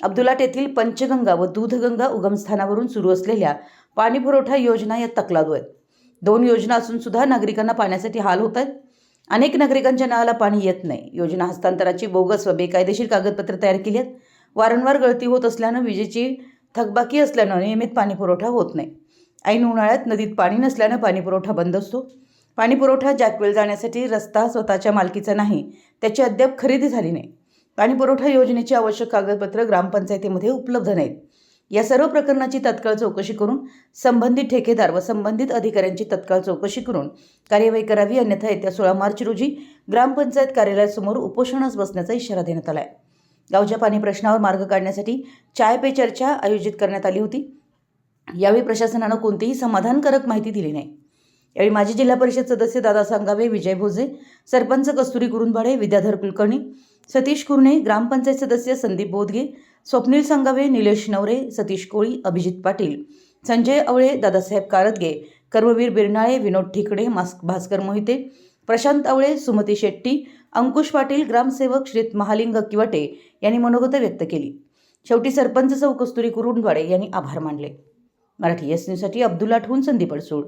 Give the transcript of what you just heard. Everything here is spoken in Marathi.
अब्दुलाट येथील पंचगंगा व दूधगंगा उगमस्थानावरून सुरू असलेल्या पाणीपुरवठा योजना या तकलादू आहेत. 2 योजना असून सुद्धा नागरिकांना पाण्यासाठी हाल होत आहेत. अनेक नागरिकांच्या नळाला पाणी येत नाही. योजना हस्तांतराची बोगस व बेकायदेशीर कागदपत्रे तयार केली आहेत. वारंवार गळती होत असल्यानं विजेची थकबाकी असल्यानं नियमित पाणीपुरवठा होत नाही. ऐन उन्हाळ्यात नदीत पाणी नसल्यानं पाणीपुरवठा बंद असतो. पाणीपुरवठा जॅकवेल जाण्यासाठी रस्ता स्वतःच्या मालकीचा नाही, त्याची अद्याप खरेदी झाली नाही. पाणीपुरवठा योजनेची आवश्यक कागदपत्र ग्रामपंचायतीमध्ये उपलब्ध नाहीत. या सर्व प्रकरणाची तत्काळ चौकशी करून संबंधित ठेकेदार व संबंधित अधिकाऱ्यांची तत्काळ चौकशी करून कार्यवाही करावी, अन्यथा येत्या 16 मार्च रोजी ग्रामपंचायत कार्यालयासमोर उपोषणास बसण्याचा इशारा देण्यात आला आहे. गावच्या पाणी प्रश्नावर मार्ग काढण्यासाठी चाय पे चर्चा आयोजित करण्यात आली होती. यावेळी प्रशासनानं कोणतीही समाधानकारक माहिती दिली नाही. यावेळी माजी जिल्हा परिषद सदस्य दादा सांगावे, विजय भोजे, सरपंच कस्तुरी कुरुंदवाडे, विद्याधर कुलकर्णी, सतीश कुरणे, ग्रामपंचायत सदस्य संदीप बोदगे, स्वप्नील सांगावे, निलेश नवरे, सतीश कोळी, अभिजित पाटील, संजय अवळे, दादासाहेब कारदगे, कर्मवीर बिरनाळे, विनोद ठिकडे, भास्कर मोहिते, प्रशांत अवळे, सुमती शेट्टी, अंकुश पाटील, ग्रामसेवक श्रीत महालिंग किवाटे यांनी मनोगत व्यक्त केली. शेवटी सरपंच सौ कस्तुरी कुरुंदवाडे यांनी आभार मानले. मराठी एस न्यूजसाठी अब्दुल्लाटहून संदीप अडसूळ.